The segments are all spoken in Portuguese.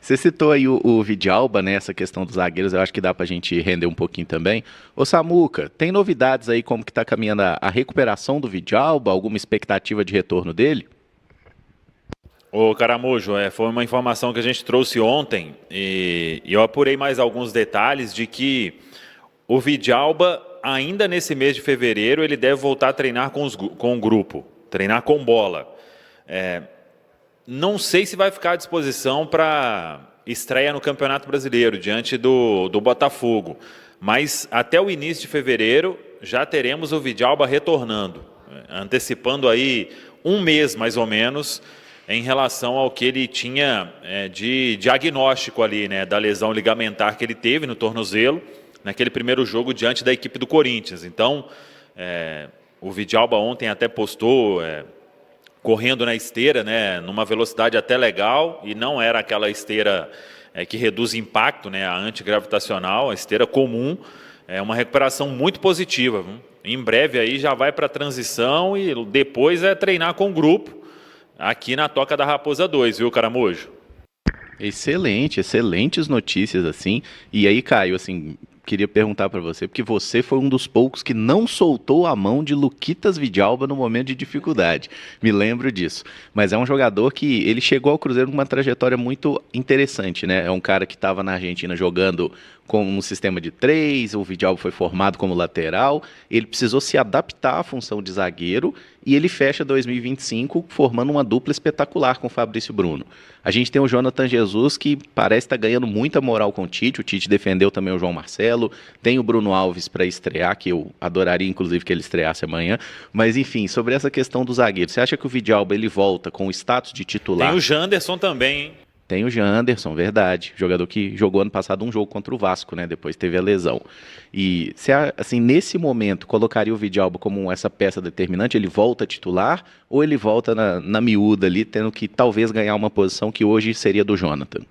Você citou aí o Vidalba, né? Essa questão dos zagueiros, eu acho que dá pra gente render um pouquinho também. Ô Samuca, tem novidades aí como que tá caminhando a recuperação do Vidalba? Alguma expectativa de retorno dele? Ô Caramujo, foi uma informação que a gente trouxe ontem e eu apurei mais alguns detalhes de que o Vidalba, ainda nesse mês de fevereiro, ele deve voltar a treinar com o grupo, treinar com bola. Não sei se vai ficar à disposição para estreia no Campeonato Brasileiro, diante do Botafogo, mas até o início de fevereiro já teremos o Vidalba retornando, antecipando aí um mês mais ou menos, em relação ao que ele tinha de diagnóstico ali, né, da lesão ligamentar que ele teve no tornozelo, naquele primeiro jogo diante da equipe do Corinthians. Então, o Vidalba ontem até postou correndo na esteira, né, numa velocidade até legal, e não era aquela esteira que reduz impacto, né, a antigravitacional, a esteira comum. É uma recuperação muito positiva. Viu? Em breve aí já vai para a transição e depois treinar com o grupo, aqui na Toca da Raposa 2, viu, Caramujo? Excelente, excelentes notícias, assim. E aí, Caio, assim, queria perguntar pra você, porque você foi um dos poucos que não soltou a mão de Luquitas Vidalba no momento de dificuldade. Me lembro disso. Mas é um jogador que ele chegou ao Cruzeiro com uma trajetória muito interessante, né? É um cara que estava na Argentina jogando com um sistema de três, o Vidalba foi formado como lateral, ele precisou se adaptar à função de zagueiro e ele fecha 2025 formando uma dupla espetacular com o Fabrício Bruno. A gente tem o Jonathan Jesus que parece estar ganhando muita moral com o Tite defendeu também o João Marcelo, tem o Bruno Alves para estrear, que eu adoraria inclusive que ele estreasse amanhã, mas enfim, sobre essa questão do zagueiro, você acha que o Vidalba ele volta com o status de titular? Tem o Janderson também, hein? Tem o Janderson, verdade. Jogador que jogou ano passado um jogo contra o Vasco, né? Depois teve a lesão. E, você, assim, nesse momento, colocaria o Vidalba como essa peça determinante? Ele volta a titular ou ele volta na miúda ali, tendo que talvez ganhar uma posição que hoje seria do Jonathan?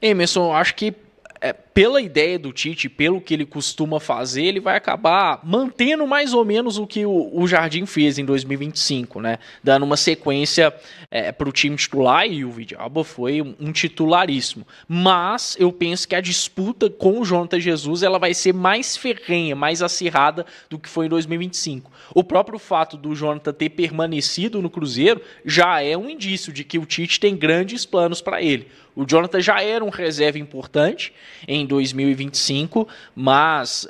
Emerson, acho que pela ideia do Tite, pelo que ele costuma fazer, ele vai acabar mantendo mais ou menos o que o Jardim fez em 2025, né? Dando uma sequência para o time titular, e o Vidalba foi um titularíssimo. Mas eu penso que a disputa com o Jonathan Jesus ela vai ser mais ferrenha, mais acirrada do que foi em 2025. O próprio fato do Jonathan ter permanecido no Cruzeiro já é um indício de que o Tite tem grandes planos para ele. O Jonathan já era um reserva importante em 2025, mas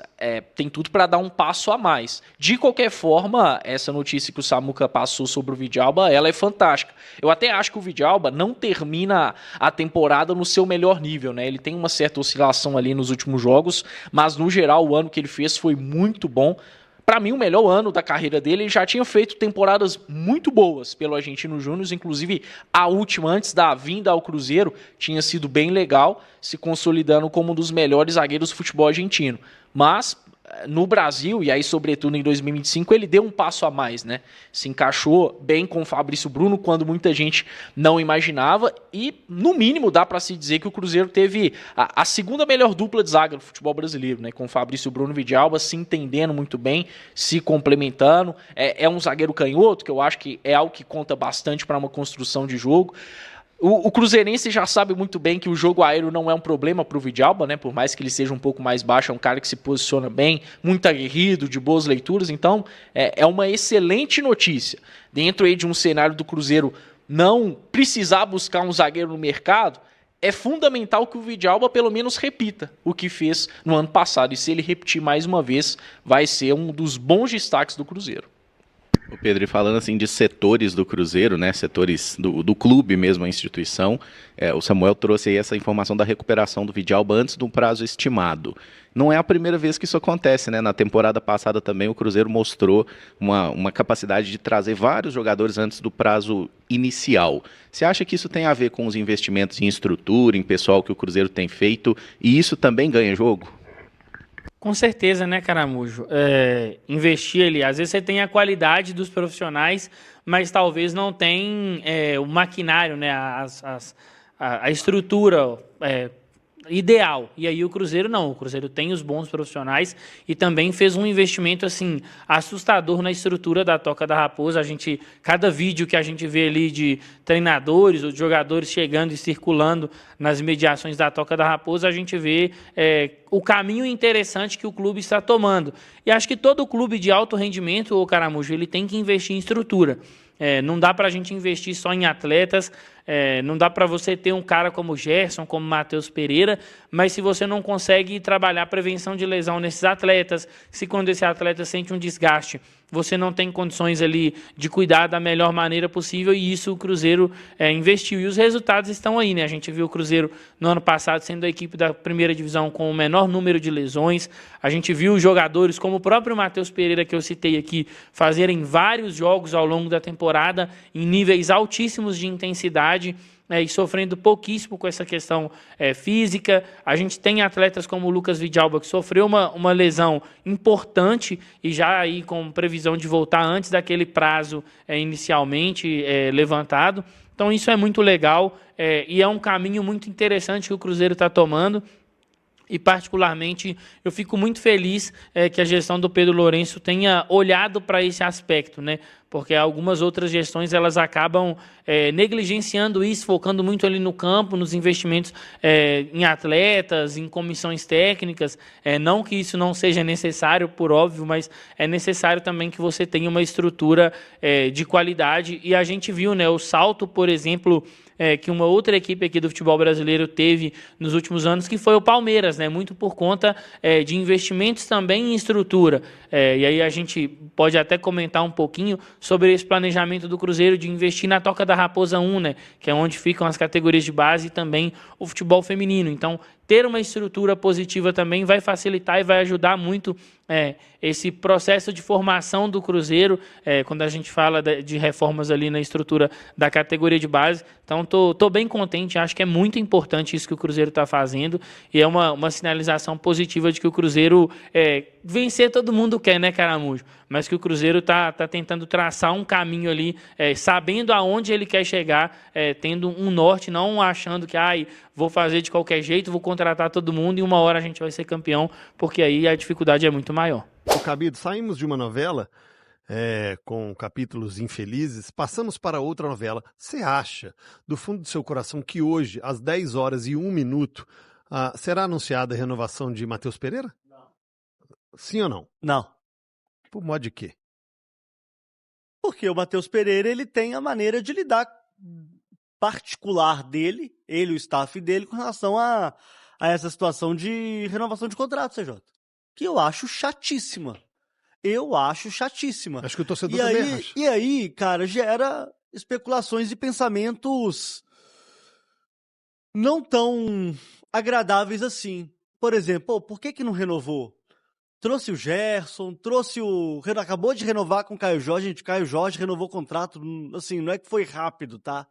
tem tudo para dar um passo a mais. De qualquer forma, essa notícia que o Samuca passou sobre o Vidalba, ela é fantástica. Eu até acho que o Vidalba não termina a temporada no seu melhor nível, né? Ele tem uma certa oscilação ali nos últimos jogos, mas no geral o ano que ele fez foi muito bom. Para mim, o melhor ano da carreira dele, ele já tinha feito temporadas muito boas pelo Argentino Júnior, inclusive a última, antes da vinda ao Cruzeiro, tinha sido bem legal, se consolidando como um dos melhores zagueiros do futebol argentino. Mas, no Brasil, e aí sobretudo em 2025, ele deu um passo a mais, né? Se encaixou bem com o Fabrício Bruno, quando muita gente não imaginava, e no mínimo dá para se dizer que o Cruzeiro teve a segunda melhor dupla de zaga do futebol brasileiro, né? Com o Fabrício Bruno e Vidalba se entendendo muito bem, se complementando. É um zagueiro canhoto, que eu acho que é algo que conta bastante para uma construção de jogo. O cruzeirense já sabe muito bem que o jogo aéreo não é um problema para o Vidalba, né? Por mais que ele seja um pouco mais baixo, é um cara que se posiciona bem, muito aguerrido, de boas leituras. Então, é uma excelente notícia. Dentro aí de um cenário do Cruzeiro não precisar buscar um zagueiro no mercado, é fundamental que o Vidalba pelo menos repita o que fez no ano passado. E se ele repetir mais uma vez, vai ser um dos bons destaques do Cruzeiro. O Pedro, e falando assim de setores do Cruzeiro, né, setores do clube mesmo, a instituição, o Samuel trouxe aí essa informação da recuperação do Vidalba antes do prazo estimado. Não é a primeira vez que isso acontece, né? Na temporada passada também o Cruzeiro mostrou uma capacidade de trazer vários jogadores antes do prazo inicial. Você acha que isso tem a ver com os investimentos em estrutura, em pessoal que o Cruzeiro tem feito, e isso também ganha jogo? Com certeza, né, Caramujo? Investir ali, às vezes você tem a qualidade dos profissionais, mas talvez não tem o maquinário, né, a estrutura ideal. E aí o Cruzeiro não. O Cruzeiro tem os bons profissionais e também fez um investimento assim assustador na estrutura da Toca da Raposa. Cada vídeo que a gente vê ali de treinadores ou de jogadores chegando e circulando nas imediações da Toca da Raposa, a gente vê o caminho interessante que o clube está tomando. E acho que todo clube de alto rendimento, ô Caramujo, ele tem que investir em estrutura. Não dá para a gente investir só em atletas, não dá para você ter um cara como Gerson, como Matheus Pereira, mas se você não consegue trabalhar a prevenção de lesão nesses atletas, se quando esse atleta sente um desgaste, você não tem condições ali de cuidar da melhor maneira possível, e isso o Cruzeiro investiu. E os resultados estão aí, né? A gente viu o Cruzeiro no ano passado sendo a equipe da primeira divisão com o menor número de lesões. A gente viu jogadores como o próprio Matheus Pereira, que eu citei aqui, fazerem vários jogos ao longo da temporada em níveis altíssimos de intensidade, e sofrendo pouquíssimo com essa questão física. A gente tem atletas como o Lucas Vidalba, que sofreu uma lesão importante e já aí com previsão de voltar antes daquele prazo inicialmente levantado. Então isso é muito legal e é um caminho muito interessante que o Cruzeiro está tomando. E, particularmente, eu fico muito feliz que a gestão do Pedro Lourenço tenha olhado para esse aspecto, né? Porque algumas outras gestões elas acabam negligenciando isso, focando muito ali no campo, nos investimentos em atletas, em comissões técnicas. Não que isso não seja necessário, por óbvio, mas é necessário também que você tenha uma estrutura de qualidade. E a gente viu, né, o salto, por exemplo, que uma outra equipe aqui do futebol brasileiro teve nos últimos anos, que foi o Palmeiras, né? Muito por conta de investimentos também em estrutura. E aí a gente pode até comentar um pouquinho sobre esse planejamento do Cruzeiro de investir na Toca da Raposa 1, né? Que é onde ficam as categorias de base e também o futebol feminino. Então, ter uma estrutura positiva também vai facilitar e vai ajudar muito esse processo de formação do Cruzeiro, quando a gente fala de reformas ali na estrutura da categoria de base. Então, tô bem contente, acho que é muito importante isso que o Cruzeiro está fazendo, e é uma sinalização positiva de que o Cruzeiro vencer todo mundo quer, né, Caramujo? Mas que o Cruzeiro tá tentando traçar um caminho ali, sabendo aonde ele quer chegar, tendo um norte, não achando que vou fazer de qualquer jeito, vou contratar todo mundo e uma hora a gente vai ser campeão, porque aí a dificuldade é muito maior. Ô Cabido, saímos de uma novela com capítulos infelizes, passamos para outra novela. Você acha, do fundo do seu coração, que hoje, às 10 horas e 1 minuto, será anunciada a renovação de Matheus Pereira? Não. Sim ou não? Não. Por modo de quê? Porque o Matheus Pereira, ele tem a maneira de lidar particular dele, ele e o staff dele, com relação a essa situação de renovação de contrato, CJ. Que eu acho chatíssima. Acho que o torcedor também acha. E aí, cara, gera especulações e pensamentos não tão agradáveis assim. Por exemplo, por que não renovou? Trouxe o Gerson, acabou de renovar com o Caio Jorge, gente, Caio Jorge renovou o contrato, assim, não é que foi rápido, tá?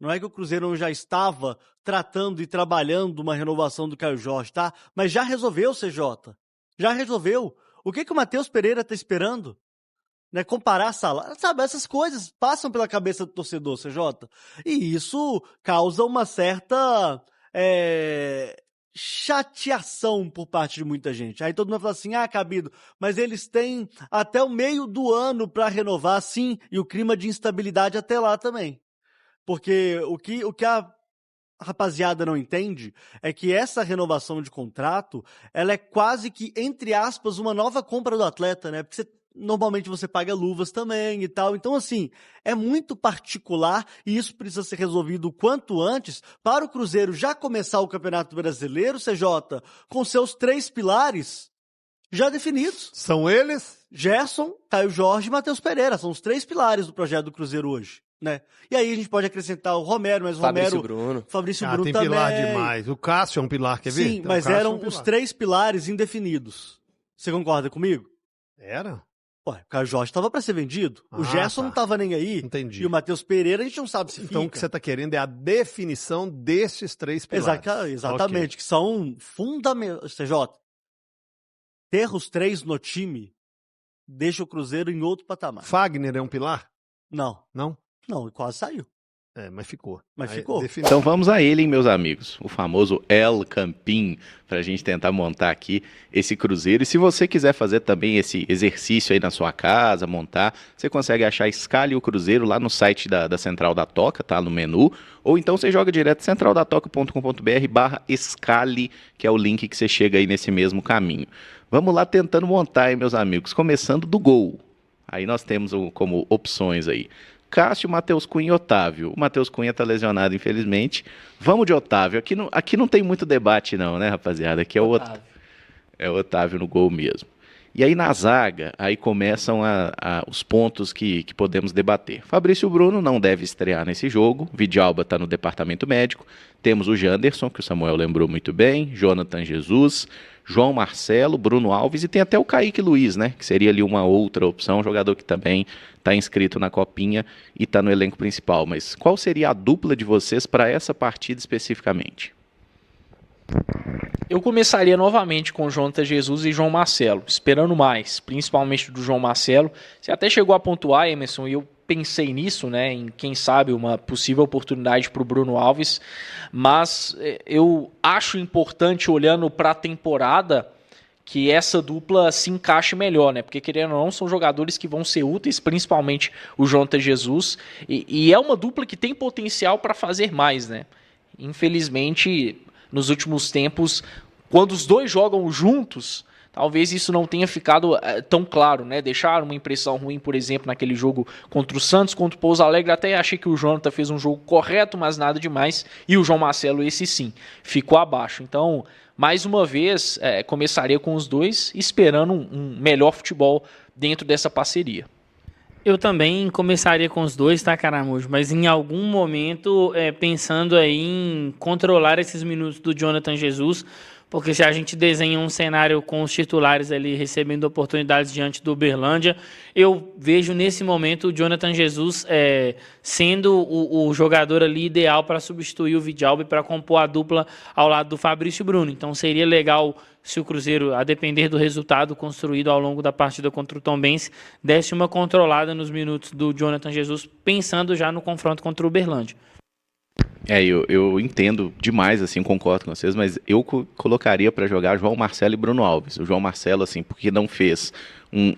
Não é que o Cruzeiro já estava tratando e trabalhando uma renovação do Caio Jorge, tá? Mas já resolveu, CJ. Já resolveu. O que o Matheus Pereira tá esperando? Né? Comparar salário, sabe? Essas coisas passam pela cabeça do torcedor, CJ. E isso causa uma certa chateação por parte de muita gente. Aí todo mundo fala assim, Cabido, mas eles têm até o meio do ano para renovar, sim, e o clima de instabilidade até lá também. Porque o que a rapaziada não entende é que essa renovação de contrato, ela é quase que, entre aspas, uma nova compra do atleta, né? Porque normalmente você paga luvas também e tal. Então, assim, é muito particular e isso precisa ser resolvido o quanto antes para o Cruzeiro já começar o Campeonato Brasileiro, CJ, com seus 3 pilares já definidos. São eles? Gerson, Caio Jorge e Matheus Pereira. São os 3 pilares do projeto do Cruzeiro hoje. Né? E aí a gente pode acrescentar o Romero, mas o Fabrício Romero... Bruno. Fabrício Bruno tem também. Pilar demais. O Cássio é um pilar, quer ver? Sim, mas eram os 3 pilares indefinidos. Você concorda comigo? Era? Ué, o Caio Jorge estava para ser vendido. O Gerson não estava nem aí. Entendi. E o Matheus Pereira a gente não sabe se fica. Então o que você está querendo é a definição desses 3 pilares. Exatamente, okay. Que são fundamentais. CJ, ter os 3 no time deixa o Cruzeiro em outro patamar. Fagner é um pilar? Não. Não? Não, quase saiu. Mas ficou. Mas Aí, ficou. definiu. Então vamos a ele, hein, meus amigos. O famoso El Campín, para a gente tentar montar aqui esse cruzeiro. E se você quiser fazer também esse exercício aí na sua casa, montar, você consegue achar Escale o Cruzeiro lá no site da Central da Toca, tá? No menu. Ou então você joga direto centraldatoca.com.br/escale, que é o link que você chega aí nesse mesmo caminho. Vamos lá tentando montar, hein, meus amigos. Começando do gol. Aí nós temos como opções aí Cássio, Matheus Cunha e Otávio. O Matheus Cunha tá lesionado, infelizmente. Vamos de Otávio. Aqui não tem muito debate não, né, rapaziada? Aqui é o Otávio no gol mesmo. E aí na zaga, aí começam os pontos que podemos debater. Fabrício Bruno não deve estrear nesse jogo. Vidalba está no departamento médico. Temos o Janderson, que o Samuel lembrou muito bem. Jonathan Jesus, João Marcelo, Bruno Alves e tem até o Kaique Luiz, né? Que seria ali uma outra opção, jogador que também está inscrito na Copinha e está no elenco principal. Mas qual seria a dupla de vocês para essa partida especificamente? Eu começaria novamente com Jonathan Jesus e João Marcelo, esperando mais, principalmente do João Marcelo. Você até chegou a pontuar, Emerson, e eu pensei nisso, né, em quem sabe uma possível oportunidade para o Bruno Alves, mas eu acho importante, olhando para a temporada, que essa dupla se encaixe melhor, né? Porque, querendo ou não, são jogadores que vão ser úteis, principalmente o Jonathan Jesus, e é uma dupla que tem potencial para fazer mais, né? Infelizmente, nos últimos tempos, quando os dois jogam juntos, talvez isso não tenha ficado tão claro, né? Deixaram uma impressão ruim, por exemplo, naquele jogo contra o Santos, contra o Pouso Alegre. Até achei que o Jonathan fez um jogo correto, mas nada demais. E o João Marcelo, esse sim, ficou abaixo. Então, mais uma vez, começaria com os dois, esperando um melhor futebol dentro dessa parceria. Eu também começaria com os dois, tá, Caramujo? Mas em algum momento, pensando aí em controlar esses minutos do Jonathan Jesus, porque se a gente desenha um cenário com os titulares ali recebendo oportunidades diante do Uberlândia, eu vejo nesse momento o Jonathan Jesus sendo o jogador ali ideal para substituir o Vidalba e para compor a dupla ao lado do Fabrício Bruno. Então seria legal se o Cruzeiro, a depender do resultado construído ao longo da partida contra o Tombense, desse uma controlada nos minutos do Jonathan Jesus, pensando já no confronto contra o Uberlândia. Eu entendo demais, assim, concordo com vocês, mas eu colocaria para jogar João Marcelo e Bruno Alves. O João Marcelo, assim, porque não fez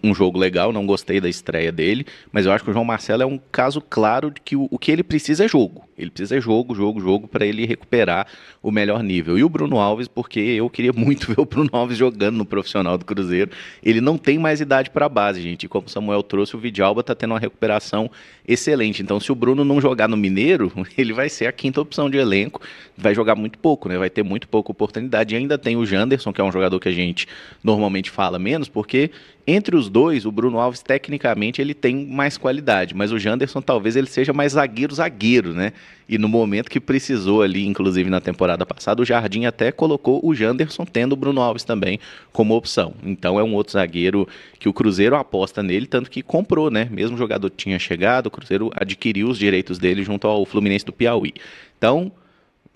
um jogo legal, não gostei da estreia dele, mas eu acho que o João Marcelo é um caso claro de que o que ele precisa é jogo. Ele precisa jogo, para ele recuperar o melhor nível. E o Bruno Alves, porque eu queria muito ver o Bruno Alves jogando no profissional do Cruzeiro. Ele não tem mais idade para a base, gente. E como o Samuel trouxe, o Vidalba está tendo uma recuperação excelente. Então, se o Bruno não jogar no Mineiro, ele vai ser a quinta opção de elenco. Vai jogar muito pouco, né? Vai ter muito pouca oportunidade. E ainda tem o Janderson, que é um jogador que a gente normalmente fala menos, porque entre os dois, o Bruno Alves, tecnicamente, ele tem mais qualidade, mas o Janderson talvez ele seja mais zagueiro, né? E no momento que precisou ali, inclusive na temporada passada, o Jardim até colocou o Janderson, tendo o Bruno Alves também como opção. Então é um outro zagueiro que o Cruzeiro aposta nele, tanto que comprou, né? Mesmo o jogador tinha chegado, o Cruzeiro adquiriu os direitos dele junto ao Fluminense do Piauí. Então,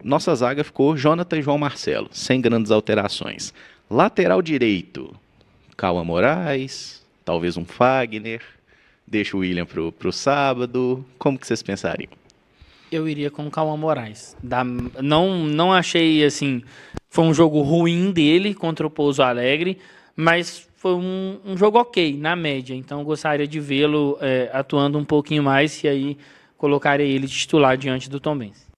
nossa zaga ficou Jonathan e João Marcelo, sem grandes alterações. Lateral direito, Cauã Moraes, talvez um Fagner, deixa o William pro sábado. Como que vocês pensariam? Eu iria com o Cauã Moraes. Não achei, assim, foi um jogo ruim dele contra o Pouso Alegre, mas foi um jogo ok, na média. Então eu gostaria de vê-lo atuando um pouquinho mais e aí colocaria ele titular diante do Tombense.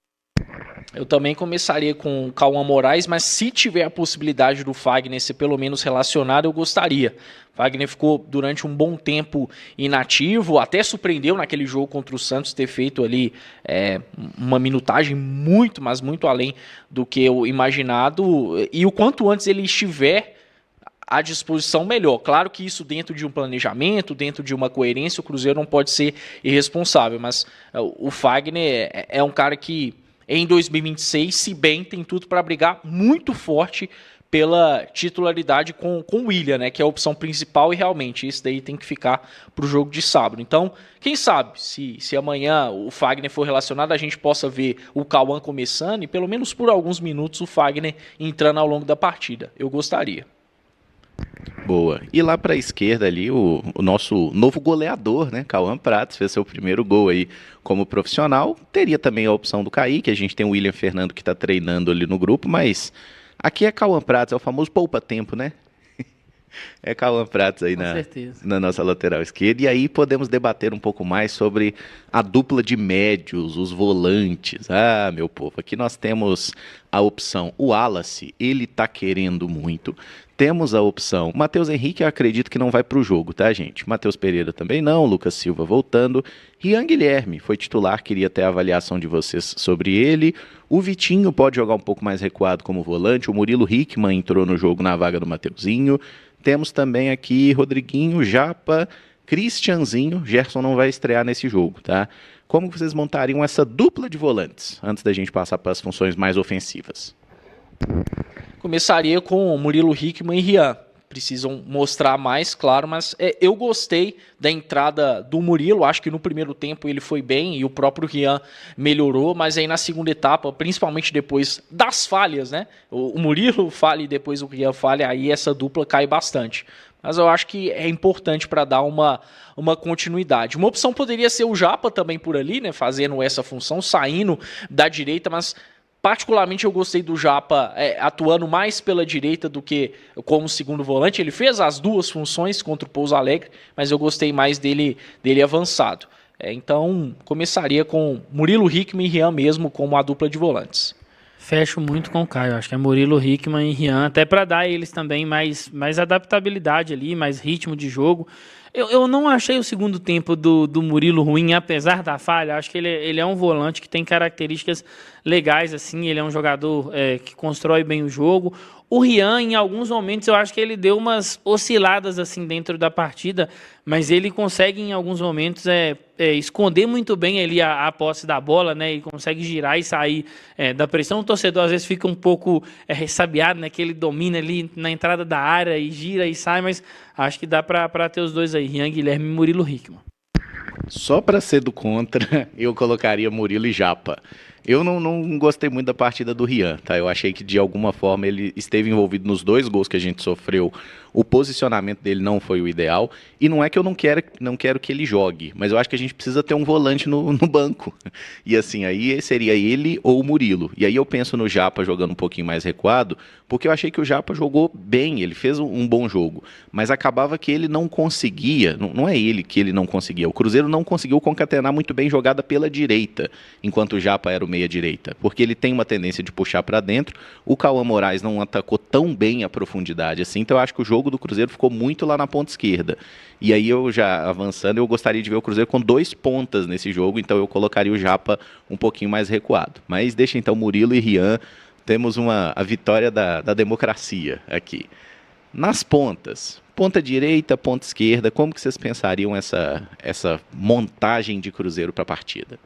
Eu também começaria com o Cauã Moraes, mas se tiver a possibilidade do Fagner ser pelo menos relacionado, eu gostaria. Fagner ficou durante um bom tempo inativo, até surpreendeu naquele jogo contra o Santos ter feito ali uma minutagem muito, mas muito além do que eu imaginado. E o quanto antes ele estiver à disposição, melhor. Claro que isso dentro de um planejamento, dentro de uma coerência, o Cruzeiro não pode ser irresponsável, mas o Fagner é um cara que em 2026, se bem, tem tudo para brigar muito forte pela titularidade com o William, né, que é a opção principal, e realmente esse daí tem que ficar para o jogo de sábado. Então, quem sabe, se amanhã o Fagner for relacionado, a gente possa ver o Cauã começando e pelo menos por alguns minutos o Fagner entrando ao longo da partida. Eu gostaria. Boa. E lá para a esquerda ali, o nosso novo goleador, né? Cauã Prates, fez seu primeiro gol aí como profissional. Teria também a opção do Kaique, a gente tem o William Fernando que está treinando ali no grupo, mas aqui é Cauã Prates, é o famoso poupa-tempo, né? É Cauã Prates aí na nossa lateral esquerda. E aí podemos debater um pouco mais sobre a dupla de médios, os volantes. Ah, meu povo, aqui nós temos a opção, o Wallace, ele tá querendo muito. Temos a opção, Matheus Henrique, eu acredito que não vai pro jogo, tá, gente? Matheus Pereira também não, Lucas Silva voltando. Rian Guilherme foi titular, queria ter a avaliação de vocês sobre ele. O Vitinho pode jogar um pouco mais recuado como volante. O Murilo Hickman entrou no jogo na vaga do Mateuzinho. Temos também aqui Rodriguinho, Japa, Cristianzinho. Gerson não vai estrear nesse jogo, tá? Como vocês montariam essa dupla de volantes, antes da gente passar para as funções mais ofensivas? Começaria com Murilo Hickman e Rian. Precisam mostrar mais, claro, mas eu gostei da entrada do Murilo, acho que no primeiro tempo ele foi bem e o próprio Rian melhorou, mas aí na segunda etapa, principalmente depois das falhas, né? O Murilo falha e depois o Rian falha, aí essa dupla cai bastante. Mas eu acho que é importante para dar uma continuidade. Uma opção poderia ser o Japa também por ali, né? Fazendo essa função, saindo da direita, mas particularmente eu gostei do Japa atuando mais pela direita do que como segundo volante. Ele fez as duas funções contra o Pouso Alegre, mas eu gostei mais dele avançado. Então começaria com Murilo Hickman e Rian mesmo como a dupla de volantes. Fecho muito com o Caio, acho que é Murilo, Hickman e Rian, até para dar a eles também mais adaptabilidade ali, mais ritmo de jogo. Eu não achei o segundo tempo do Murilo ruim, apesar da falha. Acho que ele é um volante que tem características legais, assim. Ele é um jogador que constrói bem o jogo. O Rian, em alguns momentos, eu acho que ele deu umas osciladas assim dentro da partida, mas ele consegue, em alguns momentos, esconder muito bem ali a posse da bola, né? Ele consegue girar e sair da pressão. O torcedor, às vezes, fica um pouco ressabiado, né? Que ele domina ali na entrada da área e gira e sai, mas acho que dá para ter os dois aí, Rian Guilherme e Murilo Hickman. Só para ser do contra, eu colocaria Murilo e Japa. Eu não gostei muito da partida do Rian, tá? Eu achei que de alguma forma ele esteve envolvido nos 2 gols que a gente sofreu. O posicionamento dele não foi o ideal. E não é que eu não quero que ele jogue, mas eu acho que a gente precisa ter um volante no banco. E assim, aí seria ele ou o Murilo. E aí eu penso no Japa jogando um pouquinho mais recuado, porque eu achei que o Japa jogou bem, ele fez um bom jogo. Mas acabava que ele não conseguia, não é ele que ele não conseguia, o Cruzeiro não conseguiu concatenar muito bem jogada pela direita, enquanto o Japa era o meia-direita, porque ele tem uma tendência de puxar para dentro. O Cauã Moraes não atacou tão bem a profundidade assim, então eu acho que o jogo do Cruzeiro ficou muito lá na ponta esquerda. E aí eu já avançando, eu gostaria de ver o Cruzeiro com 2 pontas nesse jogo, então eu colocaria o Japa um pouquinho mais recuado. Mas deixa então Murilo e Rian, temos a vitória da democracia aqui. Nas pontas, ponta direita, ponta esquerda, como que vocês pensariam essa montagem de Cruzeiro para a partida?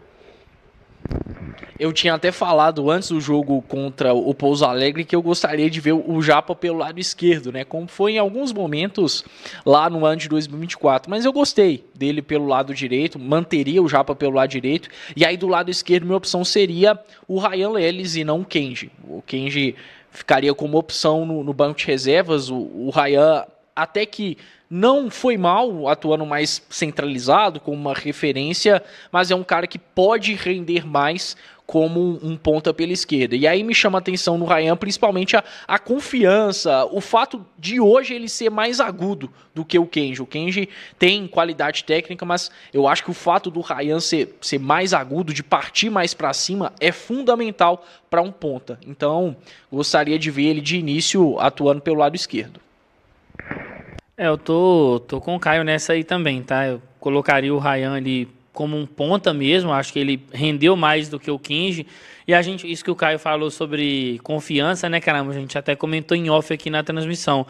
Eu tinha até falado antes do jogo contra o Pouso Alegre que eu gostaria de ver o Japa pelo lado esquerdo, né? Como foi em alguns momentos lá no ano de 2024. Mas eu gostei dele pelo lado direito, manteria o Japa pelo lado direito. E aí do lado esquerdo minha opção seria o Ryan Leles e não o Kenji. O Kenji ficaria como opção no banco de reservas. O Ryan até que não foi mal, atuando mais centralizado, como uma referência, mas é um cara que pode render mais como um ponta pela esquerda. E aí me chama a atenção no Ryan, principalmente a confiança, o fato de hoje ele ser mais agudo do que o Kenji. O Kenji tem qualidade técnica, mas eu acho que o fato do Ryan ser mais agudo, de partir mais para cima, é fundamental para um ponta. Então, gostaria de ver ele de início atuando pelo lado esquerdo. Eu tô com o Caio nessa aí também, tá? Eu colocaria o Ryan ali como um ponta mesmo, acho que ele rendeu mais do que o Kenji. E isso que o Caio falou sobre confiança, né, caramba? A gente até comentou em off aqui na transmissão.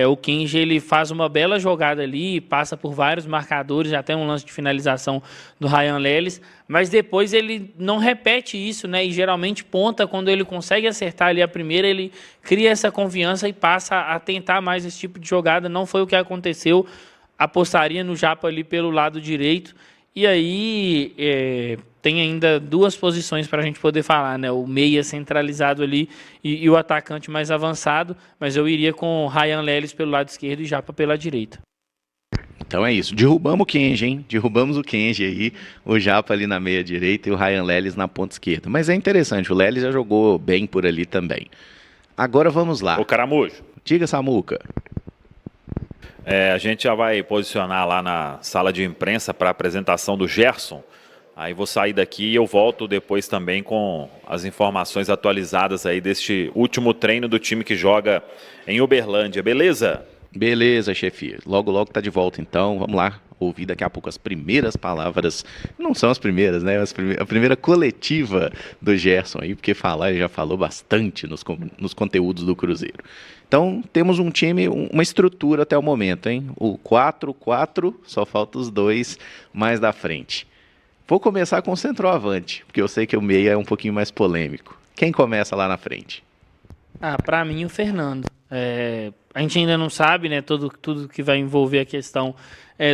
O Kenji, ele faz uma bela jogada ali, passa por vários marcadores, até um lance de finalização do Ryan Leles, mas depois ele não repete isso, né? E geralmente ponta, quando ele consegue acertar ali a primeira, ele cria essa confiança e passa a tentar mais esse tipo de jogada. Não foi o que aconteceu. Apostaria no Japa ali pelo lado direito. E aí tem ainda duas posições para a gente poder falar, né? O meia centralizado ali e o atacante mais avançado, mas eu iria com o Ryan Lelis pelo lado esquerdo e Japa pela direita. Então é isso. Derrubamos o Kenji, hein? Derrubamos o Kenji aí, o Japa ali na meia direita e o Ryan Lelis na ponta esquerda. Mas é interessante, o Lelis já jogou bem por ali também. Agora vamos lá. Ô Caramujo. Diga, Samuca. A gente já vai posicionar lá na sala de imprensa para a apresentação do Gerson. Aí vou sair daqui e eu volto depois também com as informações atualizadas aí deste último treino do time que joga em Uberlândia, beleza? Beleza, chefia. Logo, logo tá de volta então. Vamos lá ouvir daqui a pouco as primeiras palavras. Não são as primeiras, né? A primeira coletiva do Gerson aí, porque ele já falou bastante nos conteúdos do Cruzeiro. Então, temos um time, uma estrutura até o momento, hein? O 4-4, só falta os dois mais da frente. Vou começar com o centroavante, porque eu sei que o meia é um pouquinho mais polêmico. Quem começa lá na frente? Para mim, o Fernando. A gente ainda não sabe, né, tudo que vai envolver a questão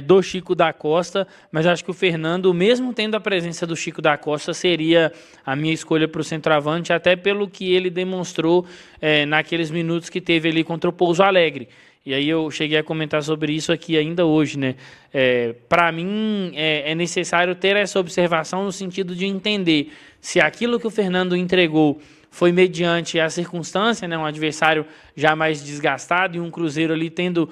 do Chico da Costa, mas acho que o Fernando, mesmo tendo a presença do Chico da Costa, seria a minha escolha para o centroavante, até pelo que ele demonstrou naqueles minutos que teve ali contra o Pouso Alegre. E aí eu cheguei a comentar sobre isso aqui ainda hoje, né? Para mim é necessário ter essa observação no sentido de entender se aquilo que o Fernando entregou foi mediante a circunstância, né, um adversário já mais desgastado e um Cruzeiro ali tendo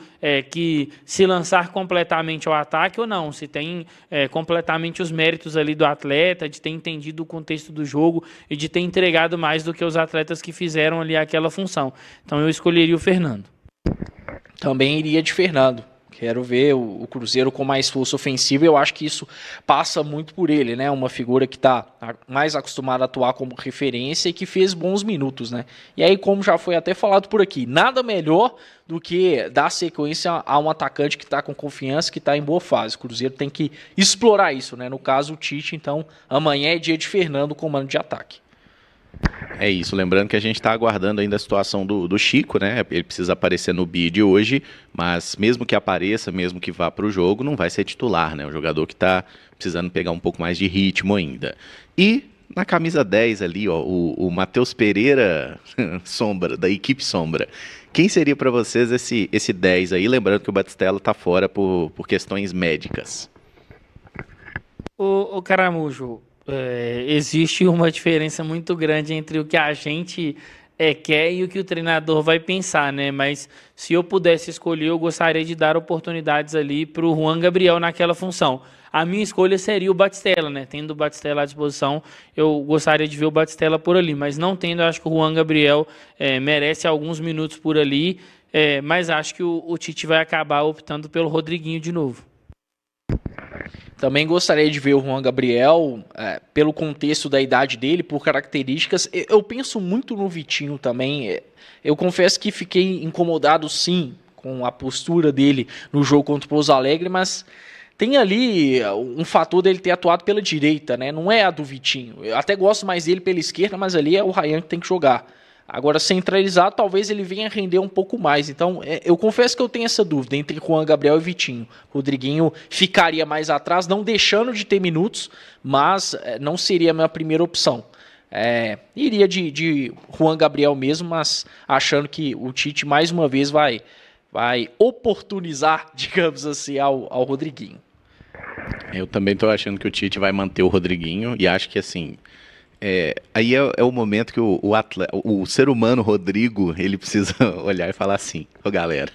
que se lançar completamente ao ataque ou não, se tem completamente os méritos ali do atleta, de ter entendido o contexto do jogo e de ter entregado mais do que os atletas que fizeram ali aquela função. Então eu escolheria o Fernando. Também iria de Fernando. Quero ver o Cruzeiro com mais força ofensiva e eu acho que isso passa muito por ele, né? Uma figura que está mais acostumada a atuar como referência e que fez bons minutos, né? E aí, como já foi até falado por aqui, nada melhor do que dar sequência a um atacante que está com confiança, que está em boa fase. O Cruzeiro tem que explorar isso, né? No caso, o Tite, então, amanhã é dia de Fernando, comando de ataque. É isso, lembrando que a gente está aguardando ainda a situação do Chico, né? Ele precisa aparecer no bid hoje, mas mesmo que apareça, mesmo que vá para o jogo, não vai ser titular, né? O jogador que está precisando pegar um pouco mais de ritmo ainda. E na camisa 10 ali, ó, o Matheus Pereira Sombra, da equipe Sombra. Quem seria para vocês esse 10 aí? Lembrando que o Batistella está fora por questões médicas. O Caramujo, existe uma diferença muito grande entre o que a gente quer e o que o treinador vai pensar, né? Mas se eu pudesse escolher, eu gostaria de dar oportunidades ali para o Juan Gabriel naquela função. A minha escolha seria o Batistella, né? Tendo o Batistella à disposição, eu gostaria de ver o Batistella por ali, mas não tendo, acho que o Juan Gabriel merece alguns minutos por ali, mas acho que o Tite vai acabar optando pelo Rodriguinho de novo. Também gostaria de ver o Juan Gabriel, pelo contexto da idade dele, por características. Eu penso muito no Vitinho também. Eu confesso que fiquei incomodado, sim, com a postura dele no jogo contra o Pouso Alegre, mas tem ali um fator dele ter atuado pela direita, né? Não é a do Vitinho. Eu até gosto mais dele pela esquerda, mas ali é o Ryan que tem que jogar. Agora, centralizado, talvez ele venha render um pouco mais. Então, eu confesso que eu tenho essa dúvida entre Juan Gabriel e Vitinho. Rodriguinho ficaria mais atrás, não deixando de ter minutos, mas não seria a minha primeira opção. Iria de Juan Gabriel mesmo, mas achando que o Tite, mais uma vez, vai oportunizar, digamos assim, ao Rodriguinho. Eu também estou achando que o Tite vai manter o Rodriguinho e acho que, assim... aí é o momento que o ser humano Rodrigo, ele precisa olhar e falar assim, galera,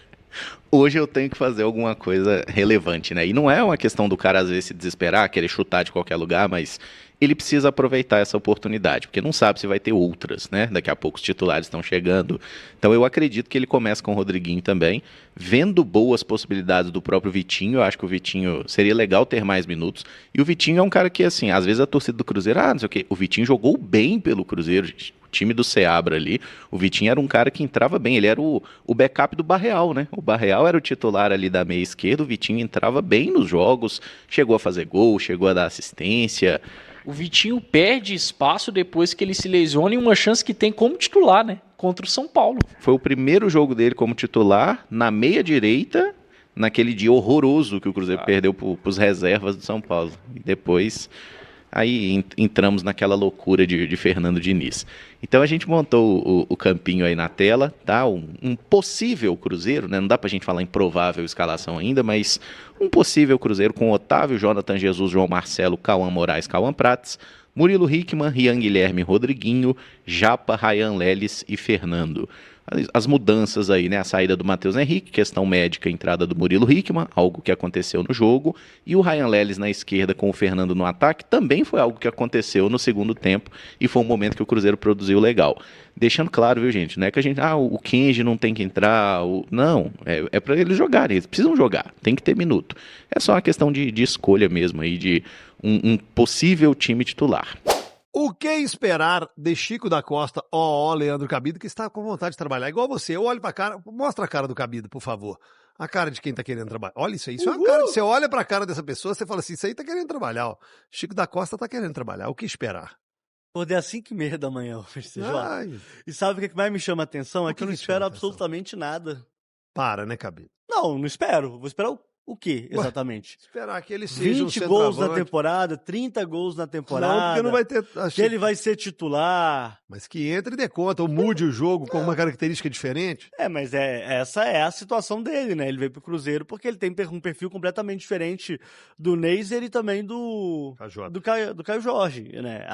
hoje eu tenho que fazer alguma coisa relevante, né? E não é uma questão do cara às vezes se desesperar, querer chutar de qualquer lugar, mas ele precisa aproveitar essa oportunidade, porque não sabe se vai ter outras, né? Daqui a pouco os titulares estão chegando. Então eu acredito que ele começa com o Rodriguinho também, vendo boas possibilidades do próprio Vitinho. Eu acho que o Vitinho seria legal ter mais minutos. E o Vitinho é um cara que, assim, às vezes a torcida do Cruzeiro, não sei o quê. O Vitinho jogou bem pelo Cruzeiro, gente. O time do Seabra ali, o Vitinho era um cara que entrava bem, ele era o backup do Barreal, né? O Barreal era o titular ali da meia esquerda, o Vitinho entrava bem nos jogos, chegou a fazer gol, chegou a dar assistência. O Vitinho perde espaço depois que ele se lesiona e uma chance que tem como titular, né? Contra o São Paulo. Foi o primeiro jogo dele como titular, na meia direita, naquele dia horroroso que o Cruzeiro perdeu para os reservas do São Paulo. E depois, aí entramos naquela loucura de Fernando Diniz. Então a gente montou o campinho aí na tela, tá? Um possível Cruzeiro, né? Não dá pra gente falar em provável escalação ainda, mas um possível Cruzeiro com Otávio, Jonathan Jesus, João Marcelo, Cauã Moraes, Cauã Prates, Murilo Hickman, Rian Guilherme, Rodriguinho, Japa, Rayan Leles e Fernando. As mudanças aí, né? A saída do Matheus Henrique, questão médica, a entrada do Murilo Hickman, algo que aconteceu no jogo, e o Rayan Leles na esquerda com o Fernando no ataque, também foi algo que aconteceu no segundo tempo, e foi um momento que o Cruzeiro produziu legal. Deixando claro, viu, gente, não é que a gente, o Kenji não tem que entrar, não, é para eles jogarem, eles precisam jogar, tem que ter minuto. É só uma questão de escolha mesmo aí, de um possível time titular. O que esperar de Chico da Costa, Leandro Cabido, que está com vontade de trabalhar? Igual você, eu olho pra cara, mostra a cara do Cabido, por favor. A cara de quem tá querendo trabalhar. Olha isso aí, isso é uma cara, você olha pra cara dessa pessoa, você fala assim, isso aí tá querendo trabalhar, ó. Chico da Costa tá querendo trabalhar, o que esperar? Acordei às 5h30 da manhã hoje, E sabe o que mais me chama a atenção? É que eu não espero absolutamente nada. Para, né, Cabido? Não espero. Vou esperar o quê, exatamente? Esperar que ele seja 20 gols na temporada, 30 gols na temporada. Não, porque não vai ter... Que ele vai ser titular. Mas que entre e dê conta, ou mude o jogo com uma característica diferente. Mas essa é a situação dele, né? Ele veio pro Cruzeiro porque ele tem um perfil completamente diferente do Neiser e também do Caio Jorge, né?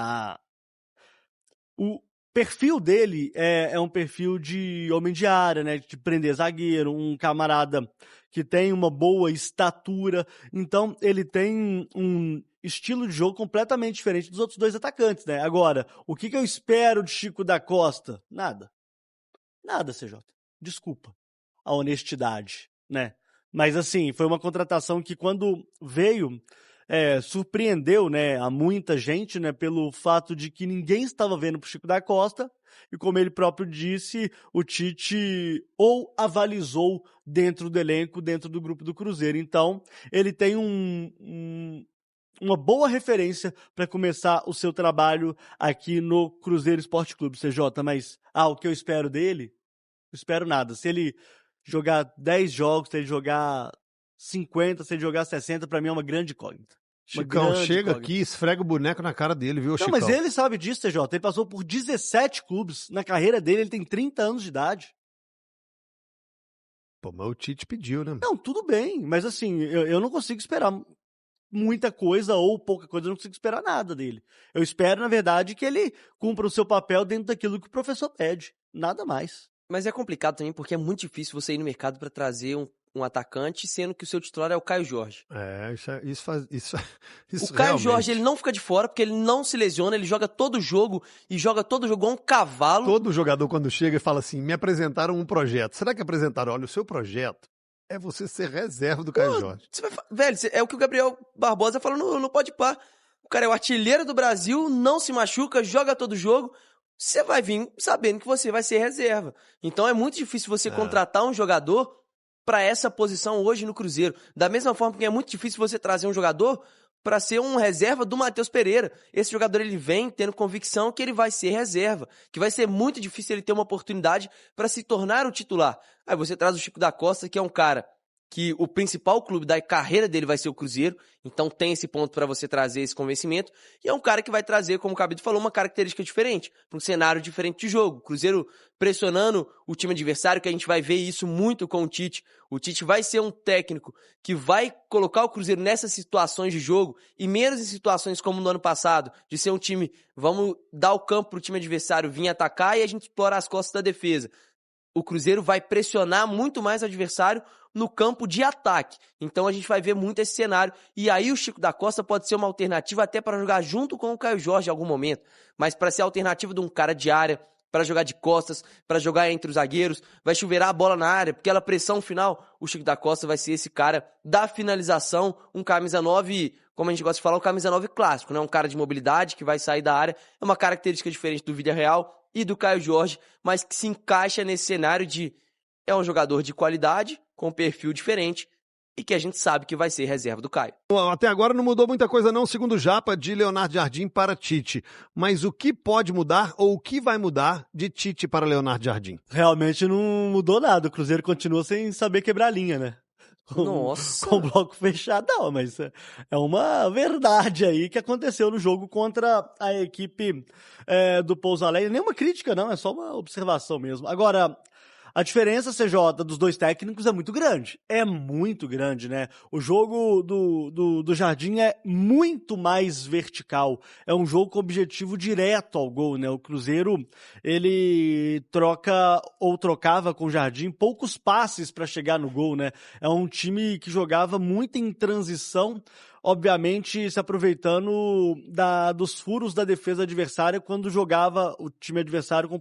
O perfil dele é um perfil de homem de área, né? De prender zagueiro, um camarada que tem uma boa estatura. Então, ele tem um estilo de jogo completamente diferente dos outros dois atacantes, né? Agora, o que eu espero de Chico da Costa? Nada. Nada, CJ. Desculpa a honestidade, né? Mas, assim, foi uma contratação que, quando veio... surpreendeu, né, a muita gente, né, pelo fato de que ninguém estava vendo pro Chico da Costa, e como ele próprio disse, o Tite ou avalizou dentro do elenco, dentro do grupo do Cruzeiro. Então, ele tem uma boa referência para começar o seu trabalho aqui no Cruzeiro Esporte Clube, CJ, mas o que eu espero dele? Não espero nada. Se ele jogar 10 jogos, se ele jogar 50, se ele jogar 60, pra mim é uma grande incógnita. Chicão, chega aqui e esfrega o boneco na cara dele, viu, Chicão? Não, mas ele sabe disso, TJ. Ele passou por 17 clubes na carreira dele, ele tem 30 anos de idade. Pô, mas o Tite pediu, né? Não, tudo bem, mas assim, eu não consigo esperar muita coisa ou pouca coisa, eu não consigo esperar nada dele. Eu espero, na verdade, que ele cumpra o seu papel dentro daquilo que o professor pede, nada mais. Mas é complicado também, porque é muito difícil você ir no mercado para trazer um atacante, sendo que o seu titular é o Caio Jorge. Isso o Caio Jorge, ele não fica de fora, porque ele não se lesiona, ele joga todo jogo, e joga todo jogo igual um cavalo. Todo jogador, quando chega e fala assim, me apresentaram um projeto. Será que apresentaram? Olha, o seu projeto é você ser reserva do Caio Jorge. Velho, é o que o Gabriel Barbosa falou no Podpah. O cara é o artilheiro do Brasil, não se machuca, joga todo jogo. Você vai vir sabendo que você vai ser reserva. Então é muito difícil você contratar um jogador para essa posição hoje no Cruzeiro. Da mesma forma que é muito difícil você trazer um jogador para ser um reserva do Matheus Pereira. Esse jogador ele vem tendo convicção que ele vai ser reserva, que vai ser muito difícil ele ter uma oportunidade para se tornar o titular. Aí você traz o Chico da Costa, que é um cara que o principal clube da carreira dele vai ser o Cruzeiro, então tem esse ponto para você trazer esse convencimento, e é um cara que vai trazer, como o Cabido falou, uma característica diferente, para um cenário diferente de jogo. O Cruzeiro pressionando o time adversário, que a gente vai ver isso muito com o Tite. O Tite vai ser um técnico que vai colocar o Cruzeiro nessas situações de jogo, e menos em situações como no ano passado, de ser um time, vamos dar o campo para o time adversário vir atacar e a gente explorar as costas da defesa. O Cruzeiro vai pressionar muito mais o adversário no campo de ataque. Então a gente vai ver muito esse cenário. E aí o Chico da Costa pode ser uma alternativa até para jogar junto com o Caio Jorge em algum momento. Mas para ser a alternativa de um cara de área, para jogar de costas, para jogar entre os zagueiros, vai chuveirar a bola na área, porque aquela pressão final, o Chico da Costa vai ser esse cara da finalização, um camisa 9, como a gente gosta de falar, um camisa 9 clássico, né? Um cara de mobilidade que vai sair da área. É uma característica diferente do Villarreal e do Caio Jorge, mas que se encaixa nesse cenário de é um jogador de qualidade, com um perfil diferente, e que a gente sabe que vai ser reserva do Caio. Até agora não mudou muita coisa não, segundo o Japa, de Leonardo Jardim para Tite. Mas o que pode mudar ou o que vai mudar de Tite para Leonardo Jardim? Realmente não mudou nada, o Cruzeiro continua sem saber quebrar a linha, né? Nossa. com bloco fechado. Não, mas é uma verdade aí que aconteceu no jogo contra a equipe do Pouso Alegre. Nenhuma crítica, não, é só uma observação mesmo. Agora, a diferença, CJ, dos dois técnicos é muito grande. É muito grande, né? O jogo do Jardim é muito mais vertical. É um jogo com objetivo direto ao gol, né? O Cruzeiro, ele trocava com o Jardim poucos passes para chegar no gol, né? É um time que jogava muito em transição, obviamente se aproveitando dos furos da defesa adversária quando jogava o time adversário com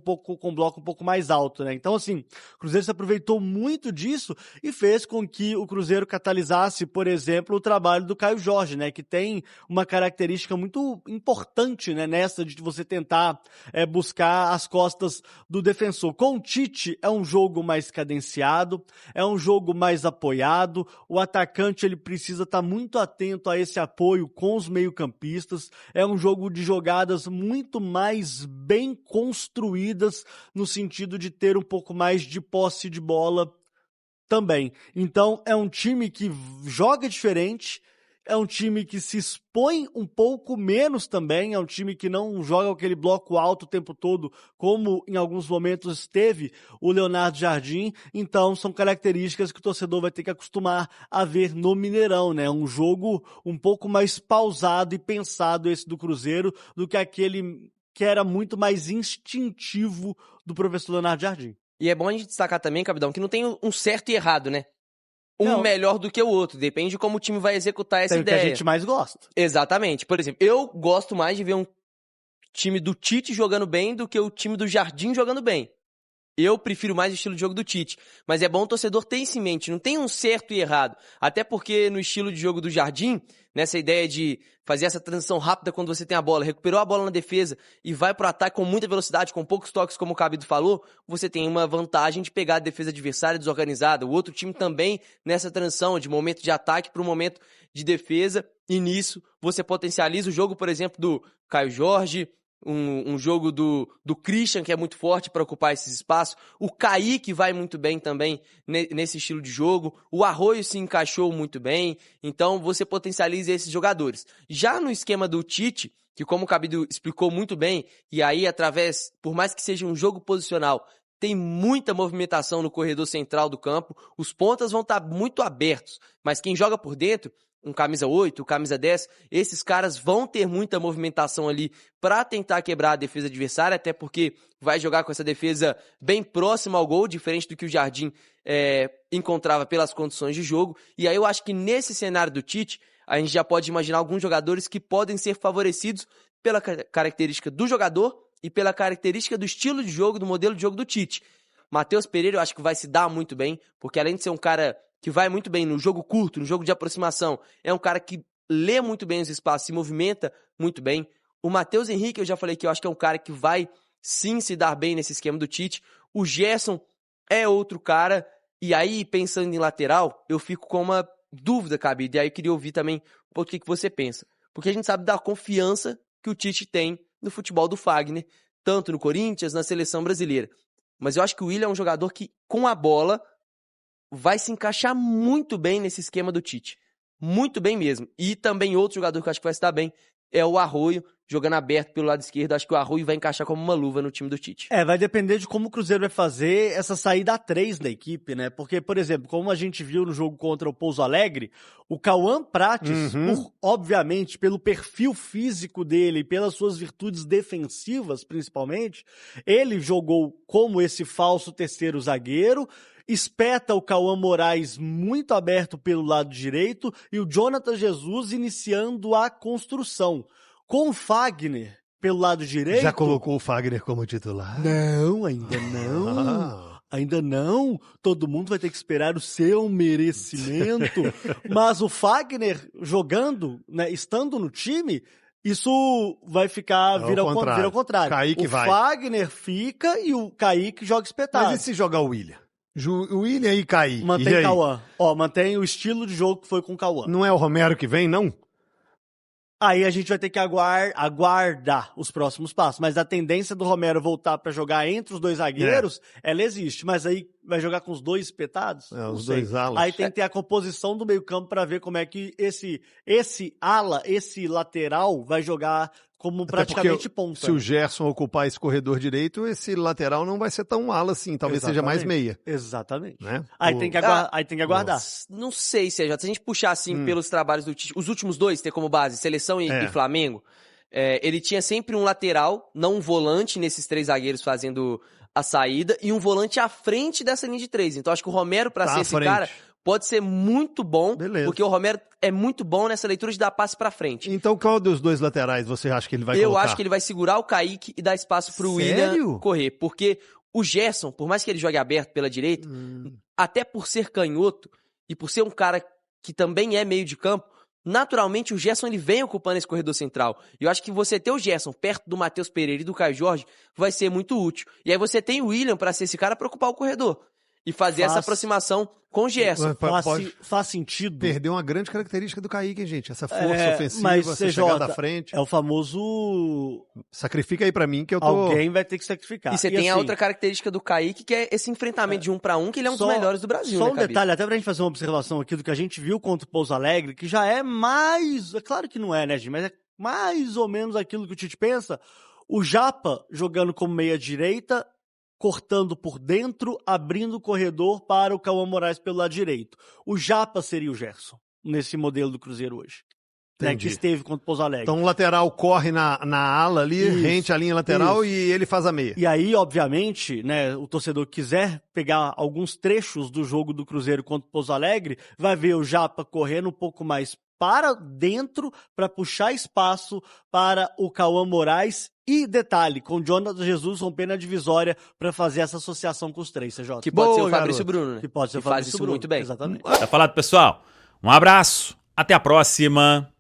um bloco um pouco mais alto, né? Então, assim, o Cruzeiro se aproveitou muito disso e fez com que o Cruzeiro catalisasse, por exemplo, o trabalho do Caio Jorge, né? Que tem uma característica muito importante, né? Nessa de você tentar buscar as costas do defensor. Com o Tite, é um jogo mais cadenciado, é um jogo mais apoiado, o atacante ele precisa estar muito atento a esse apoio com os meio-campistas, é um jogo de jogadas muito mais bem construídas no sentido de ter um pouco mais de posse de bola também. Então é um time que joga diferente, é um time que se expõe um pouco menos também, é um time que não joga aquele bloco alto o tempo todo, como em alguns momentos esteve o Leonardo Jardim. Então são características que o torcedor vai ter que acostumar a ver no Mineirão, né? Um jogo um pouco mais pausado e pensado esse do Cruzeiro do que aquele que era muito mais instintivo do professor Leonardo Jardim. E é bom a gente destacar também, Capitão, que não tem um certo e errado, né? Um melhor do que o outro, depende de como o time vai executar essa ideia. É o que a gente mais gosta. Exatamente. Por exemplo, eu gosto mais de ver um time do Tite jogando bem do que o time do Jardim jogando bem. Eu prefiro mais o estilo de jogo do Tite. Mas é bom o torcedor ter isso em mente, não tem um certo e errado. Até porque no estilo de jogo do Jardim, nessa ideia de fazer essa transição rápida quando você tem a bola, recuperou a bola na defesa e vai pro ataque com muita velocidade, com poucos toques, como o Cabido falou, você tem uma vantagem de pegar a defesa adversária desorganizada. O outro time também nessa transição de momento de ataque para o momento de defesa, e nisso você potencializa o jogo, por exemplo, do Caio Jorge, um jogo do Christian, que é muito forte para ocupar esses espaços. O Kaique vai muito bem também nesse estilo de jogo. O Arroio se encaixou muito bem. Então você potencializa esses jogadores. Já no esquema do Tite, que como o Cabido explicou muito bem, e aí por mais que seja um jogo posicional, tem muita movimentação no corredor central do campo. Os pontas vão estar muito abertos, mas quem joga por dentro, um camisa 8, camisa 10, esses caras vão ter muita movimentação ali para tentar quebrar a defesa adversária, até porque vai jogar com essa defesa bem próxima ao gol, diferente do que o Jardim encontrava pelas condições de jogo. E aí eu acho que nesse cenário do Tite, a gente já pode imaginar alguns jogadores que podem ser favorecidos pela característica do jogador e pela característica do estilo de jogo, do modelo de jogo do Tite. Matheus Pereira eu acho que vai se dar muito bem, porque além de ser um cara que vai muito bem no jogo curto, no jogo de aproximação, é um cara que lê muito bem os espaços, se movimenta muito bem. O Matheus Henrique, eu já falei que eu acho que é um cara que vai sim se dar bem nesse esquema do Tite. O Gerson é outro cara, e aí pensando em lateral, eu fico com uma dúvida, Cabido, e aí eu queria ouvir também o que você pensa. Porque a gente sabe da confiança que o Tite tem no futebol do Fagner, tanto no Corinthians, na seleção brasileira. Mas eu acho que o Willian é um jogador que, com a bola, vai se encaixar muito bem nesse esquema do Tite. Muito bem mesmo. E também outro jogador que eu acho que vai se dar bem é o Arroio, jogando aberto pelo lado esquerdo. Acho que o Arroio vai encaixar como uma luva no time do Tite. Vai depender de como o Cruzeiro vai fazer essa saída a 3 da equipe, né? Porque, por exemplo, como a gente viu no jogo contra o Pouso Alegre, o Cauã Prates, obviamente, pelo perfil físico dele, pelas suas virtudes defensivas, principalmente, ele jogou como esse falso terceiro zagueiro, espeta o Cauã Moraes muito aberto pelo lado direito e o Jonathan Jesus iniciando a construção. Com o Fagner pelo lado direito... Já colocou o Fagner como titular? Não, ainda não. Ainda não. Todo mundo vai ter que esperar o seu merecimento. Mas o Fagner jogando, né, estando no time... Isso vai vira ao contrário. Kaique o Fagner fica e o Kaique joga espetado. Mas e se jogar o Willian? O Willian e Kaique. Mantém Cauã. Mantém o estilo de jogo que foi com o Cauã. Não é o Romero que vem, não? Aí a gente vai ter que aguardar os próximos passos. Mas a tendência do Romero voltar para jogar entre os dois zagueiros, ela existe. Mas aí vai jogar com os dois espetados? Os Não sei. dois alas. Aí tem que ter a composição do meio-campo para ver como é que esse ala, esse lateral vai jogar como Até praticamente porque ponta. Se o Gerson ocupar esse corredor direito, esse lateral não vai ser tão ala assim, talvez seja mais meia. Exatamente. Né? Aí tem que aguardar. Não sei, CJ. Se a gente puxar assim pelos trabalhos do Tite, os últimos dois, ter como base seleção e Flamengo, ele tinha sempre um lateral, não um volante nesses 3 zagueiros fazendo a saída, e um volante à frente dessa linha de 3. Então acho que o Romero, pra ser esse cara, pode ser muito bom, porque o Romero é muito bom nessa leitura de dar passe pra frente. Então qual dos dois laterais você acha que ele vai colocar? Eu acho que ele vai segurar o Kaique e dar espaço pro William correr, porque o Gerson, por mais que ele jogue aberto pela direita, até por ser canhoto e por ser um cara que também é meio de campo, naturalmente o Gerson ele vem ocupando esse corredor central. E eu acho que você ter o Gerson perto do Matheus Pereira e do Caio Jorge vai ser muito útil. E aí você tem o William pra ser esse cara pra ocupar o corredor e fazer essa aproximação com o Gerson. Faz sentido. Perdeu uma grande característica do Kaique, hein, gente? Essa força ofensiva, essa CJ, chegada à frente. É o famoso... Sacrifica aí pra mim que eu tô... Alguém vai ter que sacrificar. E você tem a outra característica do Kaique, que é esse enfrentamento de 1 para 1, que ele é um dos melhores do Brasil, Só né, um detalhe, até pra gente fazer uma observação aqui do que a gente viu contra o Pouso Alegre, que já é mais... É claro que não é, né, gente? Mas é mais ou menos aquilo que o Tite pensa. O Japa jogando como meia-direita, cortando por dentro, abrindo o corredor para o Cauã Moraes pelo lado direito. O Japa seria o Gerson, nesse modelo do Cruzeiro hoje. Né, que esteve contra o Pouso Alegre. Então o lateral corre na ala ali, rente a linha lateral e ele faz a meia. E aí, obviamente, né, o torcedor que quiser pegar alguns trechos do jogo do Cruzeiro contra o Pouso Alegre, vai ver o Japa correndo um pouco mais para dentro para puxar espaço para o Cauã Moraes. E detalhe, com o Jonathan Jesus rompendo a divisória para fazer essa associação com os 3, CJ. Que pode ser o Fabrício Bruno, né? Que pode ser o faz Fabrício isso Bruno. muito bem. Exatamente. Tá falado, pessoal? Um abraço, até a próxima.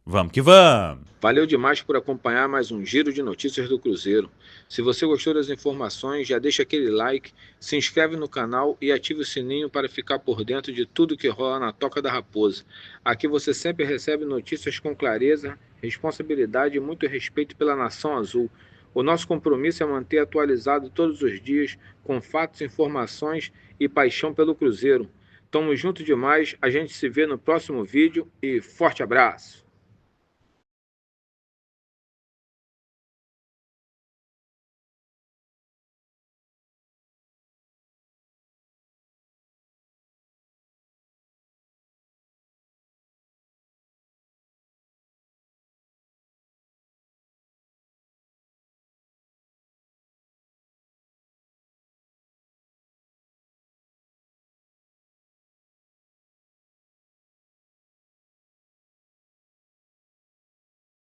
Vamos que vamos! Valeu demais por acompanhar mais um Giro de Notícias do Cruzeiro. Se você gostou das informações, já deixa aquele like, se inscreve no canal e ative o sininho para ficar por dentro de tudo que rola na Toca da Raposa. Aqui você sempre recebe notícias com clareza, responsabilidade e muito respeito pela Nação Azul. O nosso compromisso é manter atualizado todos os dias, com fatos, informações e paixão pelo Cruzeiro. Tamo junto demais, a gente se vê no próximo vídeo e forte abraço!